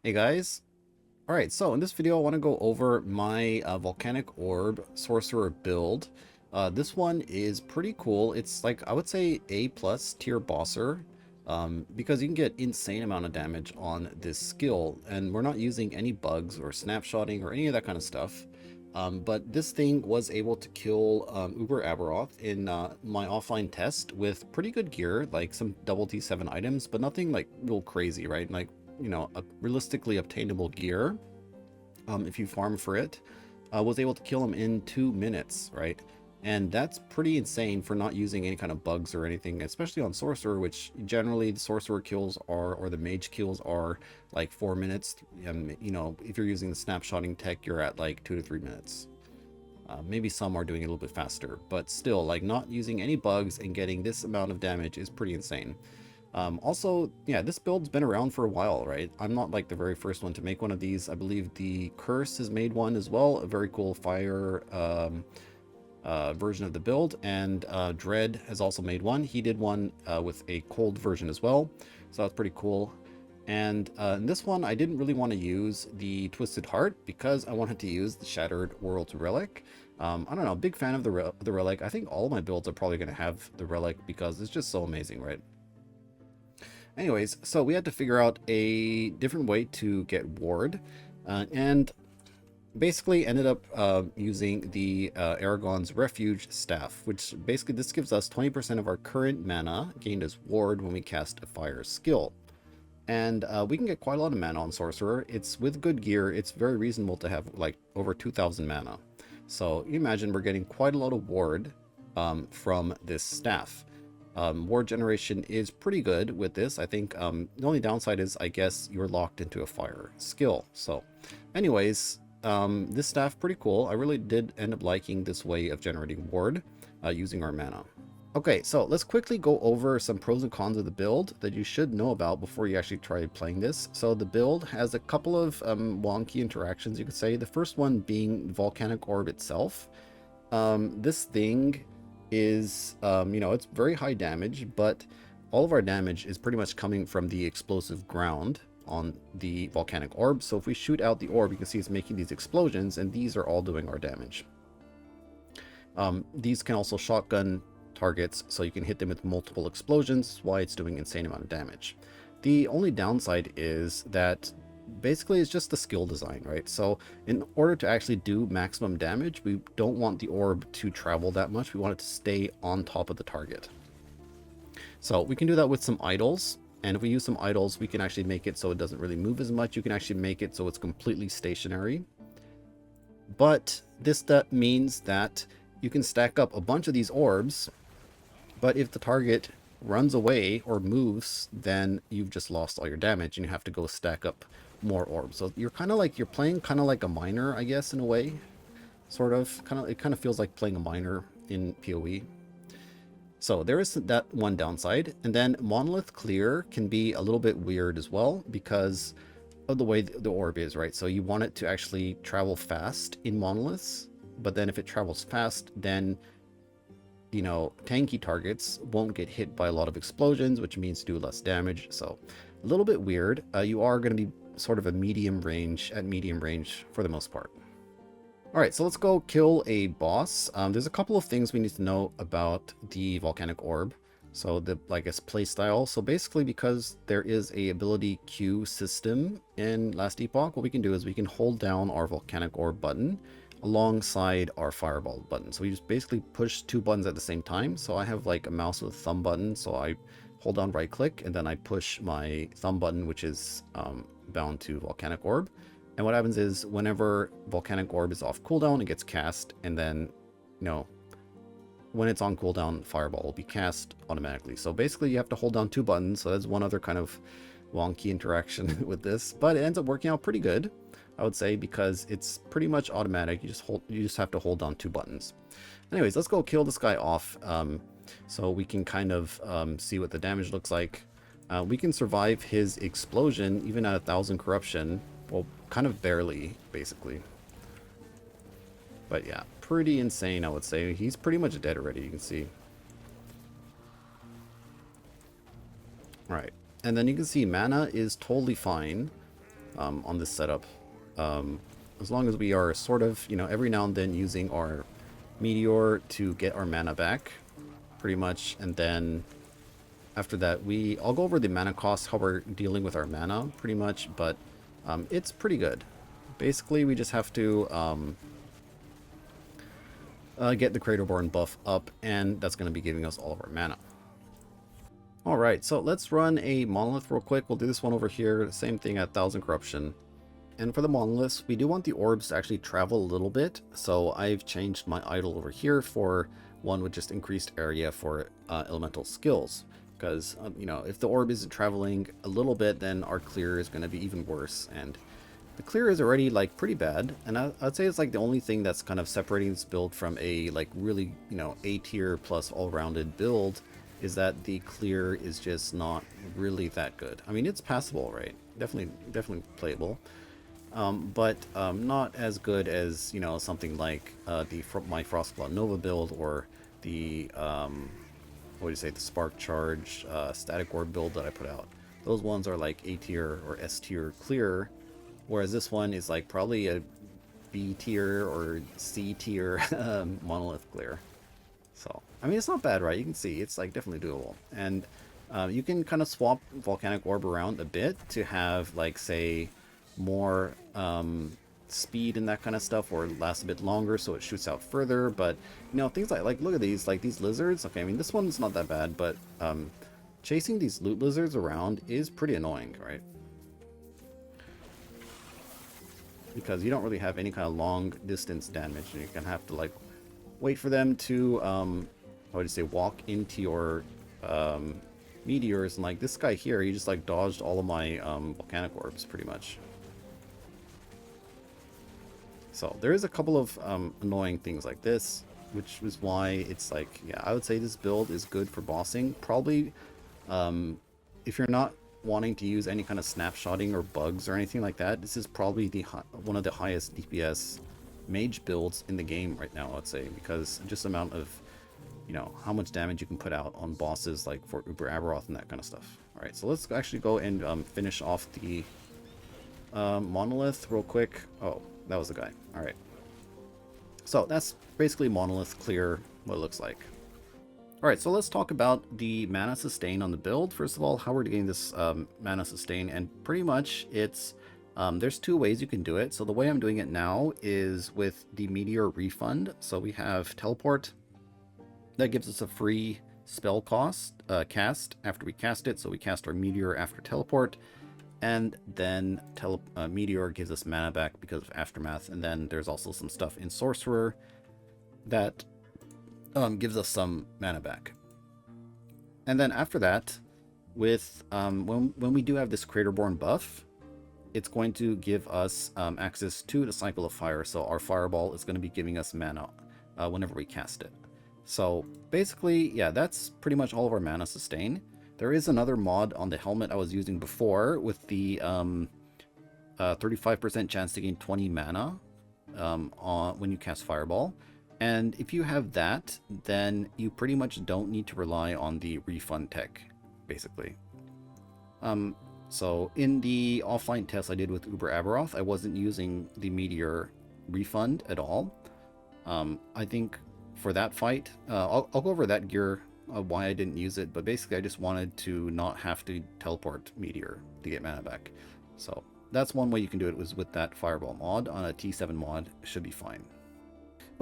Hey guys. Alright, so in this video I want to go over my Volcanic Orb Sorcerer build. This one is pretty cool. It's like, I would say A plus tier bosser, because you can get insane amount of damage on this skill, and we're not using any bugs or snapshotting or any of that kind of stuff. But this thing was able to kill Uberroth in my offline test with pretty good gear, like some double T7 items, but nothing like real crazy, right? Like, you know, a realistically obtainable gear, if you farm for it, was able to kill him in 2 minutes, right? And that's pretty insane for not using any kind of bugs or anything, especially on Sorcerer, which generally the Sorcerer kills are, or the Mage kills are like 4 minutes. You know, if you're using the snapshotting tech, you're at like 2 to 3 minutes. Maybe some are doing it a little bit faster, but still, like, not using any bugs and getting this amount of damage is pretty insane. Also, yeah, this build's been around for a while, right? I'm not like the very first one to make one of these. I believe the Curse has made one as well, a very cool fire version of the build, and Dread has also made one. He did one with a cold version as well, so that's pretty cool. And in this one, I didn't really want to use the Twisted Heart because I wanted to use the Shattered World Relic. I don't know, big fan of the Relic. I think all of my builds are probably going to have the Relic because it's just so amazing, right? Anyways, so we had to figure out a different way to get ward, and basically ended up using the Aragon's Refuge Staff, which basically this gives us 20% of our current mana gained as ward when we cast a fire skill. And we can get quite a lot of mana on Sorcerer. It's with good gear, it's very reasonable to have like over 2,000 mana. So you imagine we're getting quite a lot of ward from this staff. Ward generation is pretty good with this. I think the only downside is, I guess, you're locked into a fire skill. So anyways, this staff pretty cool. I really did end up liking this way of generating ward using our mana. Okay, so let's quickly go over some pros and cons of the build that you should know about before you actually try playing this. So the build has a couple of wonky interactions, you could say. The first one being Volcanic Orb itself. This thing is, you know, it's very high damage, but all of our damage is pretty much coming from the explosive ground on the Volcanic Orb. So if we shoot out the orb, you can see it's making these explosions, and these are all doing our damage. These can also shotgun targets, so you can hit them with multiple explosions, why it's doing insane amount of damage. The only downside is that basically it's just the skill design, right? So in order to actually do maximum damage, we don't want the orb to travel that much. We want it to stay on top of the target. So we can do that with some idols, and if we use some idols, we can actually make it so it doesn't really move as much. You can actually make it so it's completely stationary. But that means that you can stack up a bunch of these orbs, but if the target runs away or moves, then you've just lost all your damage and you have to go stack up more orbs. So you're kind of like, you're playing kind of like a miner, I guess, in a way. Sort of. It kind of feels like playing a miner in PoE. So there is that one downside. And then Monolith Clear can be a little bit weird as well because of the way the orb is, right? So you want it to actually travel fast in monoliths, but then if it travels fast, then, you know, tanky targets won't get hit by a lot of explosions, which means do less damage. So a little bit weird. You are going to be sort of a medium range for the most part. All right, so let's go kill a boss. There's a couple of things we need to know about the Volcanic Orb. So the, I guess, playstyle. So basically, because there is a ability queue system in Last Epoch, what we can do is we can hold down our Volcanic Orb button alongside our Fireball button. So we just basically push two buttons at the same time. So I have like a mouse with a thumb button. So I hold down right click and then I push my thumb button, which is bound to Volcanic Orb. And what happens is whenever Volcanic Orb is off cooldown, it gets cast, and then, you know, when it's on cooldown, Fireball will be cast automatically. So basically you have to hold down two buttons. So that's one other kind of wonky interaction with this, but it ends up working out pretty good, I would say, because it's pretty much automatic. You just have to hold down two buttons. Anyways, let's go kill this guy off, so we can kind of see what the damage looks like. We can survive his explosion even at 1,000 corruption. Well, kind of barely, basically. But yeah, pretty insane, I would say. He's pretty much dead already, you can see. Alright, and then you can see mana is totally fine. on this setup. As long as we are sort of, every now and then using our meteor to get our mana back, pretty much, and then after that, I'll go over the mana cost, how we're dealing with our mana, pretty much, but it's pretty good. Basically, we just have to get the Craterborn buff up, and that's going to be giving us all of our mana. Alright, so let's run a Monolith real quick. We'll do this one over here, same thing at 1000 Corruption. And for the Monoliths, we do want the orbs to actually travel a little bit, so I've changed my idle over here for one with just increased area for elemental skills. Because, if the orb isn't traveling a little bit, then our clear is going to be even worse. And the clear is already, like, pretty bad. And I'd say it's, like, the only thing that's kind of separating this build from a, like, really, A tier plus all-rounded build is that the clear is just not really that good. I mean, it's passable, right? Definitely playable. But not as good as, something like my Frostclaw Nova build or the... what do you say, the Spark Charge Static Orb build that I put out. Those ones are like A tier or S tier clear, whereas this one is like probably a B tier or C tier monolith clear. So, I mean, it's not bad, right? You can see it's like definitely doable. And you can kind of swap Volcanic Orb around a bit to have, like, say, more speed and that kind of stuff, or last a bit longer so it shoots out further. But things like look at these, like these lizards. Okay, I mean, this one's not that bad, but chasing these loot lizards around is pretty annoying, right? Because you don't really have any kind of long distance damage, and you're gonna have to like wait for them to how would you say, walk into your meteors. And like this guy here, he just like dodged all of my volcanic orbs pretty much. So there is a couple of annoying things like this, which is why it's like, yeah, I would say this build is good for bossing. Probably if you're not wanting to use any kind of snapshotting or bugs or anything like that, this is probably one of the highest DPS mage builds in the game right now, I'd say, because just amount of, how much damage you can put out on bosses like for Uberroth and that kind of stuff. Alright, so let's actually go and finish off the monolith real quick. Oh, that was the guy. Alright. So that's basically monolith clear, what it looks like. Alright, so let's talk about the mana sustain on the build. First of all, how we're getting this mana sustain, and pretty much it's, there's two ways you can do it. So the way I'm doing it now is with the Meteor Refund. So we have Teleport. That gives us a free spell cast after we cast it. So we cast our Meteor after Teleport. And then Meteor gives us mana back because of Aftermath. And then there's also some stuff in Sorcerer that gives us some mana back. And then after that, with when we do have this Craterborn buff, it's going to give us access to the Cycle of Fire. So our Fireball is going to be giving us mana whenever we cast it. So basically, yeah, that's pretty much all of our mana sustain. There is another mod on the helmet I was using before with the 35% chance to gain 20 mana when you cast Fireball. And if you have that, then you pretty much don't need to rely on the refund tech, basically. So in the offline test I did with Uberroth, I wasn't using the Meteor refund at all. I think for that fight, I'll go over that gear, why I didn't use it, but basically I just wanted to not have to teleport Meteor to get mana back. So that's one way you can do it, was with that Fireball mod. On a T7 mod, it should be fine.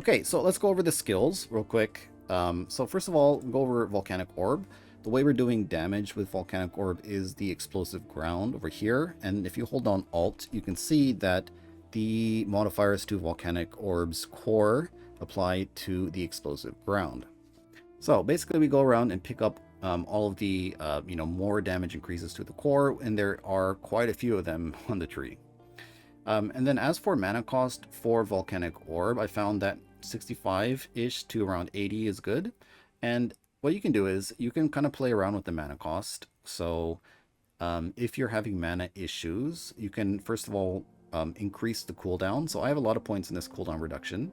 Okay, so let's go over the skills real quick. So first of all, go over Volcanic Orb. The way we're doing damage with Volcanic Orb is the explosive ground over here. And if you hold down Alt, you can see that the modifiers to Volcanic Orb's core apply to the explosive ground. So basically we go around and pick up all of the more damage increases to the core, and there are quite a few of them on the tree. And then as for mana cost for Volcanic Orb, I found that 65-ish to around 80 is good. And what you can do is you can kind of play around with the mana cost. So if you're having mana issues, you can first of all increase the cooldown. So I have a lot of points in this cooldown reduction,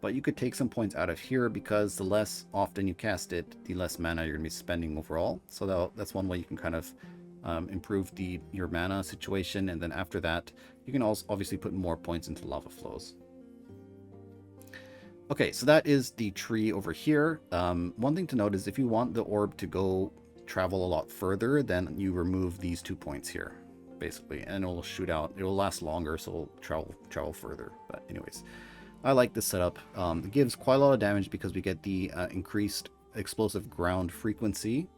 but you could take some points out of here because the less often you cast it, the less mana you're going to be spending overall. So that's one way you can kind of improve your mana situation, and then after that, you can also obviously put more points into lava flows. Okay, so that is the tree over here. One thing to note is if you want the orb to go travel a lot further, then you remove these 2 points here, basically, and it'll shoot out. It'll last longer, so it'll travel further. But anyways, I like this setup. It gives quite a lot of damage because we get the increased explosive ground frequency,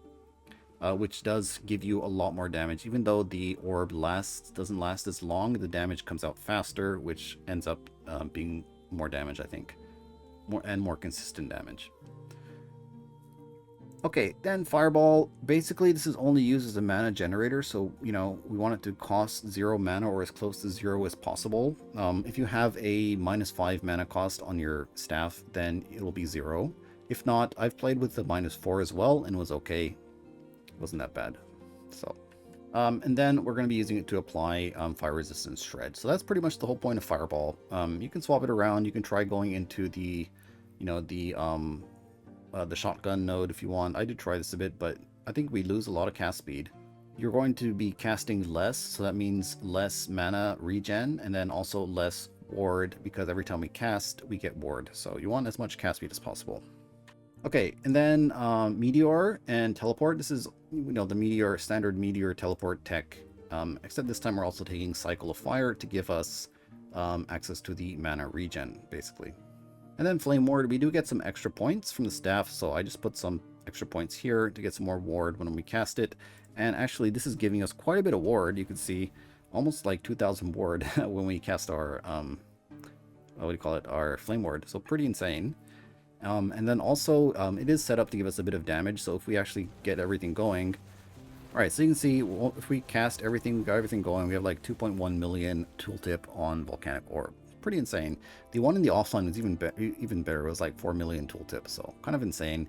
which does give you a lot more damage. Even though the orb doesn't last as long, the damage comes out faster, which ends up being more damage, I think. More consistent damage. Okay, then Fireball. Basically, this is only used as a mana generator, so, you know, we want it to cost 0 mana or as close to 0 as possible. If you have a -5 mana cost on your staff, then it'll be 0. If not, I've played with the -4 as well, and was okay. It wasn't that bad. So, and then we're going to be using it to apply fire resistance shred. So that's pretty much the whole point of Fireball. You can swap it around. You can try going into the, you know, the shotgun node if you want. I did try this a bit, but I think we lose a lot of cast speed. You're going to be casting less, so that means less mana regen, and then also less ward, because every time we cast, we get ward. So you want as much cast speed as possible. Okay, and then Meteor and Teleport. This is, you know, the standard Meteor teleport tech, except this time we're also taking Cycle of Fire to give us access to the mana regen, basically. And then Flame Ward, we do get some extra points from the staff, so I just put some extra points here to get some more ward when we cast it. And actually, this is giving us quite a bit of ward. You can see almost like 2,000 ward when we cast our, what do you call it, our Flame Ward. So pretty insane. And then also, it is set up to give us a bit of damage, so if we actually get everything going... Alright, so you can see, well, if we cast everything, we got everything going, we have like 2.1 million tooltip on Volcanic Orb. Pretty insane. The one in the offline was even better. It was like 4 million tooltips, so kind of insane.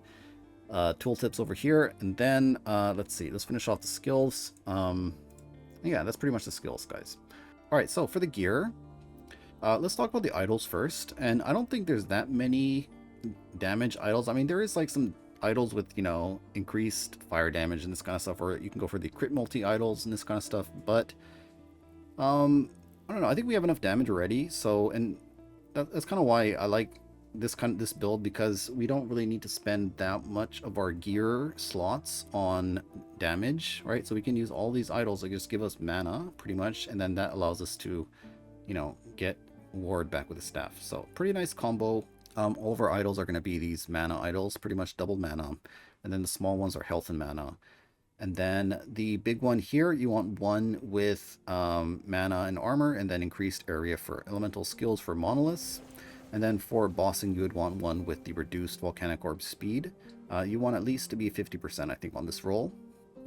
Tooltips over here, and then, let's see, let's finish off the skills. Yeah, that's pretty much the skills, guys. Alright, so for the gear, let's talk about the idols first, and I don't think there's that many damage idols. I mean, there is like some idols with, you know, increased fire damage and this kind of stuff, or you can go for the crit multi idols and this kind of stuff, but I don't know, I think we have enough damage already. So, and that's kind of why I like this build, because we don't really need to spend that much of our gear slots on damage, right? So we can use all these idols that just give us mana pretty much, and then that allows us to, you know, get ward back with the staff. So pretty nice combo. All of our idols are going to be these mana idols, pretty much double mana. And then the small ones are health and mana. And then the big one here, you want one with mana and armor, and then increased area for elemental skills for monoliths. And then for bossing, you would want one with the reduced Volcanic Orb speed. You want at least to be 50%, I think, on this roll.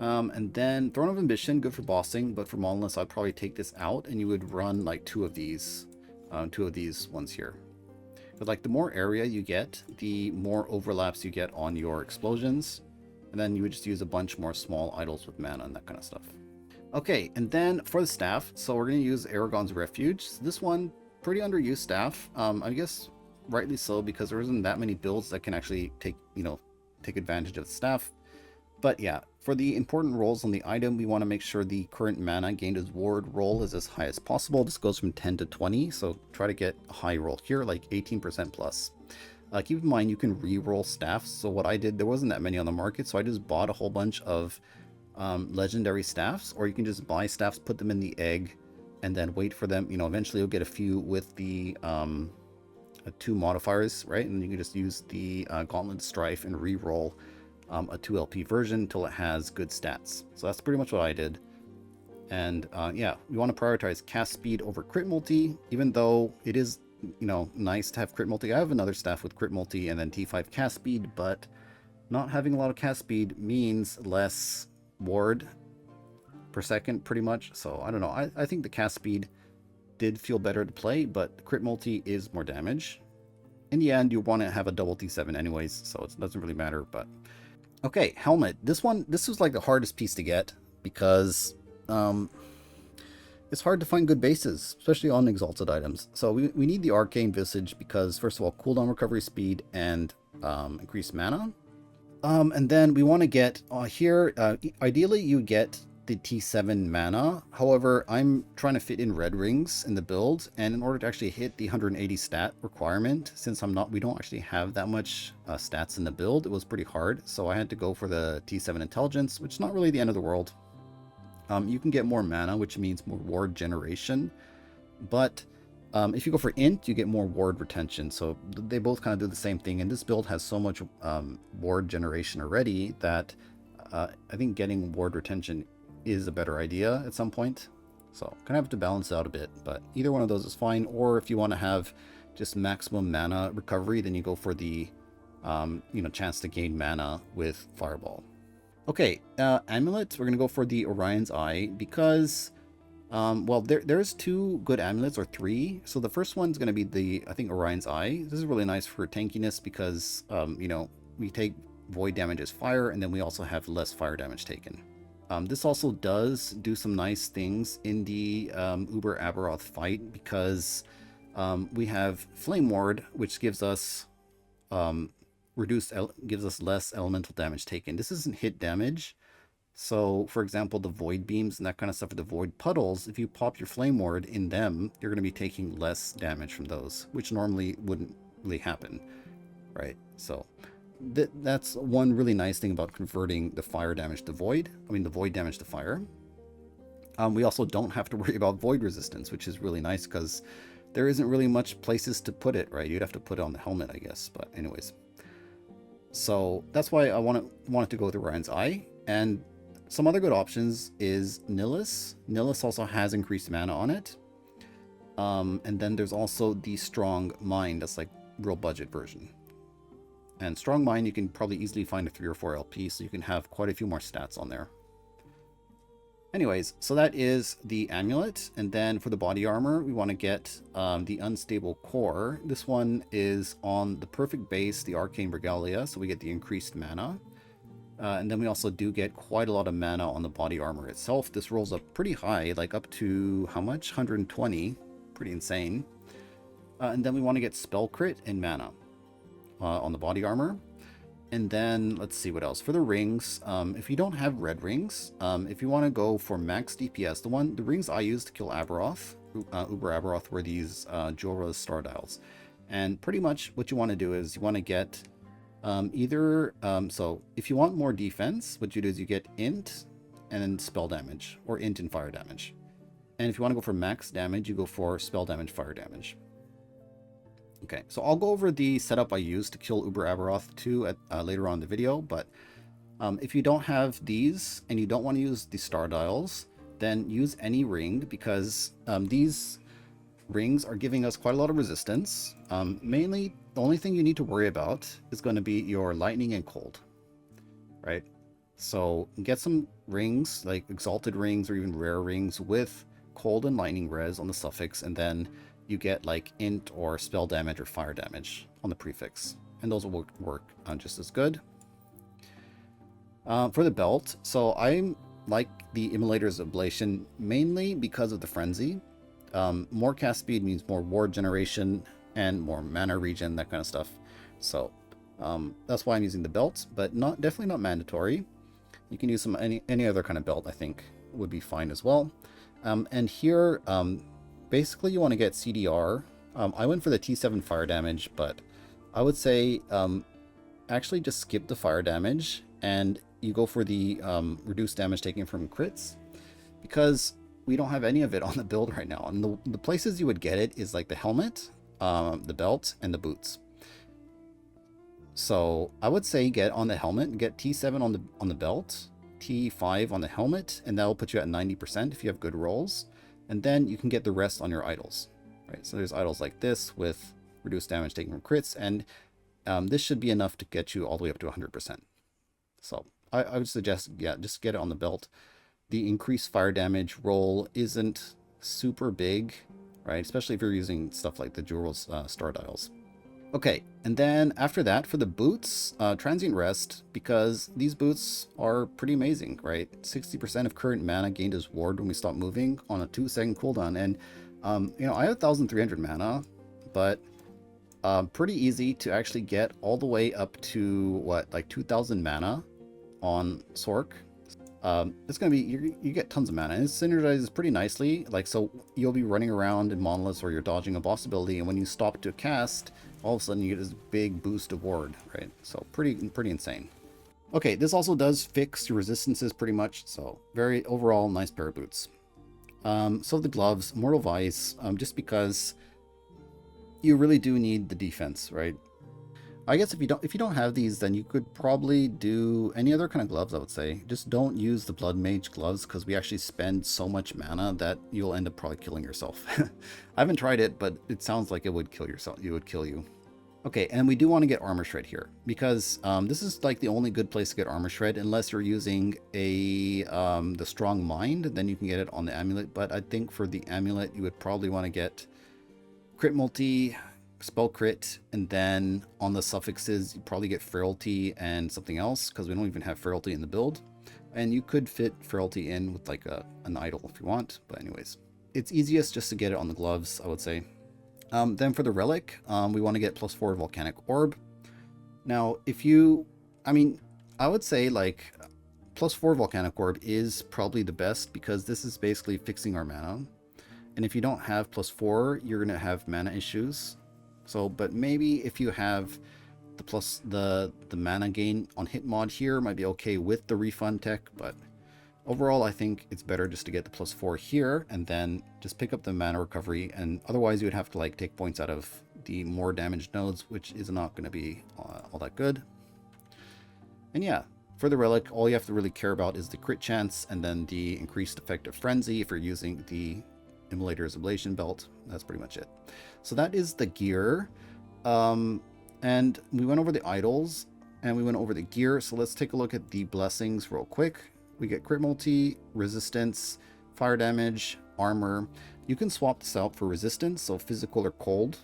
And then Throne of Ambition, good for bossing, but for monoliths, I'd probably take this out, and you would run like two of these ones here. But like the more area you get, the more overlaps you get on your explosions. And then you would just use a bunch more small idols with mana and that kind of stuff. Okay, and then for the staff, so we're going to use Aragon's Refuge. So this one, pretty underused staff. I guess rightly so, because there isn't that many builds that can actually take advantage of the staff. But yeah, for the important rolls on the item, we want to make sure the current mana gained as ward roll is as high as possible. This goes from 10 to 20, so try to get a high roll here, like 18% plus. Keep in mind, you can re-roll staffs. So what I did, there wasn't that many on the market, so I just bought a whole bunch of legendary staffs, or you can just buy staffs, put them in the egg, and then wait for them. You know, eventually you'll get a few with the 2 modifiers, right? And you can just use the Gauntlet Strife and re-roll a 2 LP version until it has good stats. So that's pretty much what I did. And yeah, we want to prioritize cast speed over crit multi, even though it is, you know, nice to have crit multi. I have another staff with crit multi and then T5 cast speed, but not having a lot of cast speed means less ward per second pretty much. So I don't know, I think the cast speed did feel better to play, but crit multi is more damage. In the end, you want to have a double T7 anyways, so it doesn't really matter. But okay, helmet. This was like the hardest piece to get, because it's hard to find good bases, especially on exalted items. So we need the Arcane Visage because, first of all, cooldown recovery speed and increased mana. And then we want to get here, ideally you get the T7 mana. However, I'm trying to fit in red rings in the build, and in order to actually hit the 180 stat requirement, since we don't actually have that much stats in the build, it was pretty hard. So I had to go for the T7 intelligence, which is not really the end of the world. You can get more mana, which means more ward generation, but if you go for int, you get more ward retention. So they both kind of do the same thing, and this build has so much ward generation already that I think getting ward retention is a better idea at some point. So kind of have to balance it out a bit, but either one of those is fine. Or if you want to have just maximum mana recovery, then you go for the chance to gain mana with Fireball. Okay, amulets, we're going to go for the Orion's Eye because, well, there's 2 good amulets, or 3. So the first one's going to be I think, Orion's Eye. This is really nice for tankiness because, we take void damage as fire, and then we also have less fire damage taken. This also does do some nice things in the Uberroth fight because we have Flame Ward, which gives us gives us less elemental damage taken. This isn't hit damage. So, for example, the void beams and that kind of stuff, or the void puddles, if you pop your flame ward in them, you're going to be taking less damage from those, which normally wouldn't really happen, right? So that's one really nice thing about converting the fire damage to void. I mean, the void damage to fire. We also don't have to worry about void resistance, which is really nice because there isn't really much places to put it, right? You'd have to put it on the helmet, I guess. But anyways. So that's why I wanted to go with Orion's Eye. And some other good options is Nihilus. Nihilus also has increased mana on it. And then there's also the Strong Mind. That's like real budget version. And Strong Mind, you can probably easily find a 3 or 4 LP, so you can have quite a few more stats on there. Anyways, so that is the amulet. And then for the body armor, we want to get the Unstable Core. This one is on the perfect base, the Arcane Regalia, so we get the increased mana. And then we also do get quite a lot of mana on the body armor itself. This rolls up pretty high, like up to how much? 120. Pretty insane. And then we want to get Spell Crit and mana on the body armor. And then let's see what else. For the rings, if you don't have red rings, if you want to go for max DPS, the rings I use to kill Uber Aberoth were these Jorah's Star Dials. And pretty much what you want to do is you want to get so if you want more defense, what you do is you get int and then spell damage, or int and fire damage. And if you want to go for max damage, you go for spell damage, fire damage. Okay, so I'll go over the setup I use to kill Uber Aberoth too later on in the video, but if you don't have these and you don't want to use the star dials, then use any ring, because these rings are giving us quite a lot of resistance. Mainly, the only thing you need to worry about is going to be your lightning and cold, right? So get some rings, like exalted rings or even rare rings with cold and lightning res on the suffix, and then you get like int or spell damage or fire damage on the prefix, and those will work just as good. For the belt, so I like the Immolator's Ablation mainly because of the Frenzy. More cast speed means more ward generation and more mana regen, that kind of stuff. So that's why I'm using the belt, but definitely not mandatory. You can use any other kind of belt, I think would be fine as well. And here, basically you want to get CDR. I went for the T7 fire damage, but I would say actually just skip the fire damage and you go for the reduced damage taken from crits, because we don't have any of it on the build right now. And the places you would get it is like the helmet, the belt, and the boots. So I would say get on the helmet and get T7 on the belt, T5 on the helmet, and that will put you at 90% if you have good rolls. And then you can get the rest on your idols, right? So there's idols like this with reduced damage taken from crits, and this should be enough to get you all the way up to 100%. So I would suggest, yeah, just get it on the belt. The increased fire damage roll isn't super big, right? Especially if you're using stuff like the Jorah's Star Dials. Okay, and then after that, for the boots, Transient Rest, because these boots are pretty amazing, right? 60% of current mana gained as ward when we stop moving on a 2-second cooldown. And, I have 1,300 mana, but pretty easy to actually get all the way up to, what, like 2,000 mana on Sorc. it's going to be, you get tons of mana, and it synergizes pretty nicely. Like, so you'll be running around in monoliths, or you're dodging a boss ability, and when you stop to cast, all of a sudden you get this big boost of ward, right? So pretty insane. Okay, this also does fix your resistances pretty much, so very overall nice pair of boots. So the gloves, Mortal Vice, just because you really do need the defense, right? I guess if you don't have these, then you could probably do any other kind of gloves, I would say. Just don't use the Blood Mage gloves, because we actually spend so much mana that you'll end up probably killing yourself. I haven't tried it, but it sounds like it would kill yourself. It would kill you. Okay, and we do want to get Armor Shred here, because this is like the only good place to get Armor Shred, unless you're using the Strong Mind, then you can get it on the Amulet. But I think for the Amulet, you would probably want to get Crit Multi, Spell Crit, and then on the suffixes, you probably get Frailty and something else, because we don't even have Frailty in the build. And you could fit Frailty in with like an idol if you want, but anyways. It's easiest just to get it on the gloves, I would say. Then for the relic, we want to get +4 Volcanic Orb. Now, I would say like +4 Volcanic Orb is probably the best, because this is basically fixing our mana. And if you don't have +4, you're going to have mana issues. So, but maybe if you have the mana gain on hit mod here, might be okay with the refund tech, but overall, I think it's better just to get the +4 here, and then just pick up the mana recovery, and otherwise you would have to like take points out of the more damaged nodes, which is not going to be all that good. And yeah, for the relic, all you have to really care about is the crit chance, and then the increased effective frenzy if you're using the Immolator's Ablation Belt. That's pretty much it. So that is the gear. And we went over the idols, and we went over the gear. So let's take a look at the blessings real quick. We get crit multi, resistance, fire damage, armor. You can swap this out for resistance, so physical or cold.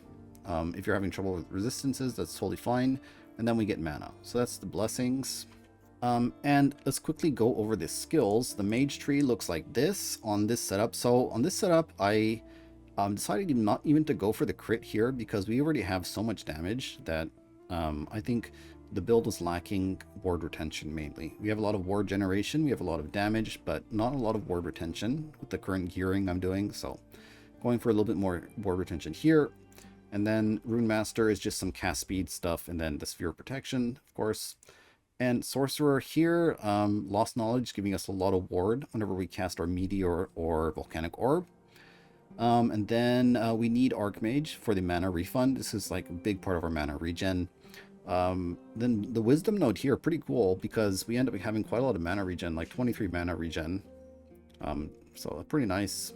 If you're having trouble with resistances, that's totally fine. And then we get mana. So that's the blessings. And let's quickly go over the skills. The mage tree looks like this on this setup. So on this setup, I decided not even to go for the crit here, because we already have so much damage that I think the build was lacking ward retention mainly. We have a lot of ward generation, we have a lot of damage, but not a lot of ward retention with the current gearing I'm doing. So going for a little bit more ward retention here. And then Rune Master is just some cast speed stuff, and then the Sphere of Protection, of course. And Sorcerer here, Lost Knowledge, giving us a lot of ward whenever we cast our Meteor or Volcanic Orb. And then we need Archmage for the mana refund. This is like a big part of our mana regen. Then the Wisdom node here, pretty cool, because we end up having quite a lot of mana regen, like 23 mana regen. So pretty nice.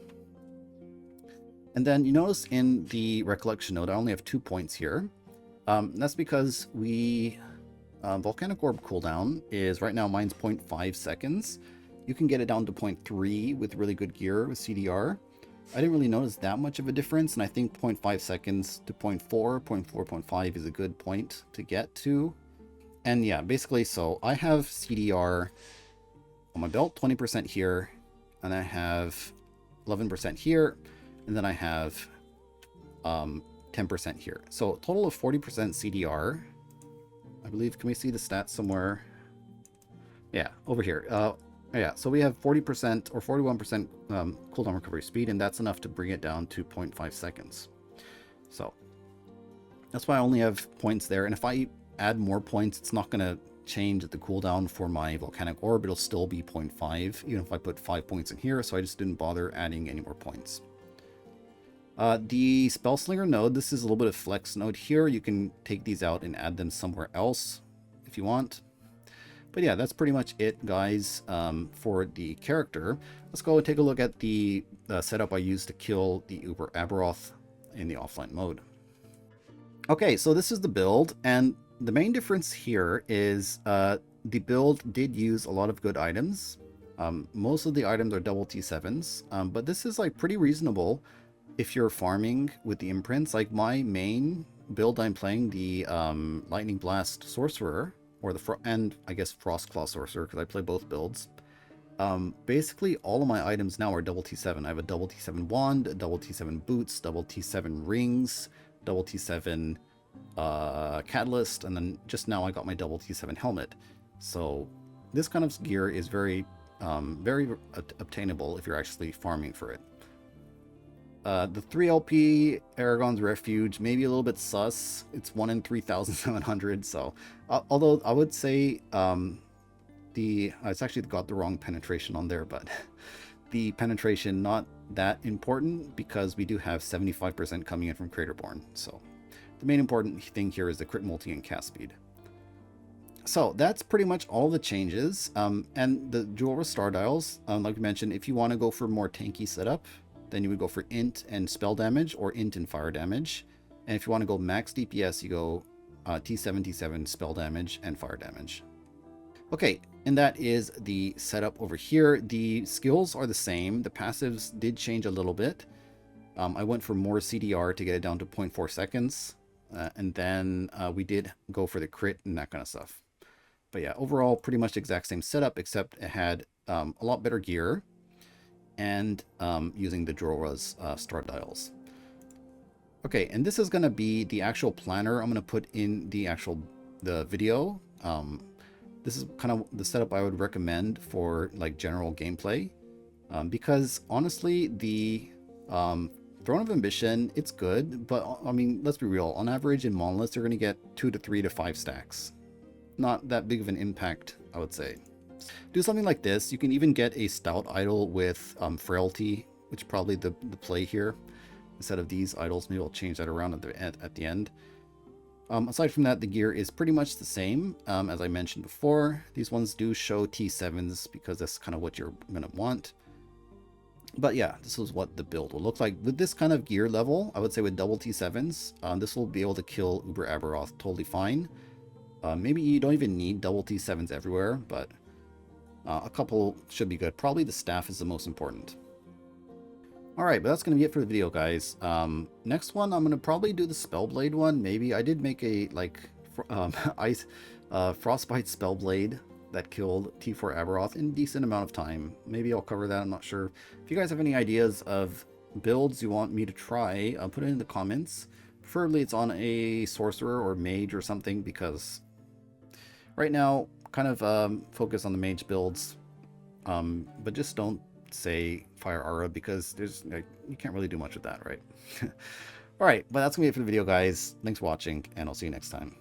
And then you notice in the Recollection node, I only have 2 points here. That's because we... Volcanic Orb cooldown is, right now mine's 0.5 seconds. You can get it down to 0.3 with really good gear with CDR. I didn't really notice that much of a difference, and I think 0.5 seconds to 0.4, 0.5 is a good point to get to. And yeah, basically, so I have CDR on my belt, 20% here, and I have 11% here, and then I have 10% here. So a total of 40% CDR. I believe, can we see the stats somewhere? Yeah, over here. Yeah, so we have 40% or 41% cooldown recovery speed, and that's enough to bring it down to 0.5 seconds. So that's why I only have points there. And if I add more points, it's not going to change the cooldown for my Volcanic Orb. It'll still be 0.5, even if I put 5 points in here. So I just didn't bother adding any more points. The Spellslinger node, this is a little bit of flex node here. You can take these out and add them somewhere else if you want. But yeah, that's pretty much it, guys, for the character. Let's go and take a look at the setup I used to kill the Uberroth in the offline mode. Okay, so this is the build, and the main difference here is the build did use a lot of good items. Most of the items are double T7s, but this is like pretty reasonable if you're farming with the imprints. Like my main build I'm playing, the Lightning Blast Sorcerer, or the and I guess Frostclaw Sorcerer, because I play both builds. Basically all of my items now are double T7. I have a double T7 wand, a double T7 boots, double T7 rings, double T7 catalyst, and then just now I got my double T7 helmet. So this kind of gear is very very obtainable if you're actually farming for it. The 3LP Aragon's Refuge, maybe a little bit sus. It's 1 in 3,700. So, although I would say it's actually got the wrong penetration on there, but the penetration not that important because we do have 75% coming in from Craterborn. So, the main important thing here is the crit multi and cast speed. So that's pretty much all the changes. And the dual star dials, like we mentioned, if you want to go for more tanky setup, then you would go for int and spell damage or int and fire damage. And if you want to go max DPS, you go T7, T7 spell damage and fire damage. Okay, and that is the setup over here. The skills are the same. The passives did change a little bit. I went for more CDR to get it down to 0.4 seconds. And then we did go for the crit and that kind of stuff. But yeah, overall, pretty much the exact same setup, except it had a lot better gear and using the Jorah's star dials. Okay, and this is going to be the actual planner I'm going to put in the video. This is kind of the setup I would recommend for like general gameplay, because honestly, the Throne of Ambition, it's good, but I mean, let's be real. On average, in monoliths, you're going to get 2 to 3 to 5 stacks. Not that big of an impact, I would say. Do something like this. You can even get a stout idol with frailty, which is probably the play here. Instead of these idols, maybe I'll change that around at the end. Aside from that, the gear is pretty much the same. As I mentioned before, these ones do show T7s because that's kind of what you're going to want. But yeah, this is what the build will look like. With this kind of gear level, I would say with double T7s, this will be able to kill Uberroth totally fine. Maybe you don't even need double T7s everywhere, but a couple should be good. Probably the staff is the most important. Alright, but that's going to be it for the video, guys. Next one, I'm going to probably do the Spellblade one. Maybe I did make a, Frostbite Spellblade that killed T4 Aberoth in a decent amount of time. Maybe I'll cover that, I'm not sure. If you guys have any ideas of builds you want me to try, put it in the comments. Preferably it's on a Sorcerer or Mage or something, because right now, kind of focus on the Mage builds, but just don't say Fire Aura because you can't really do much with that, right? Alright, but that's going to be it for the video, guys. Thanks for watching, and I'll see you next time.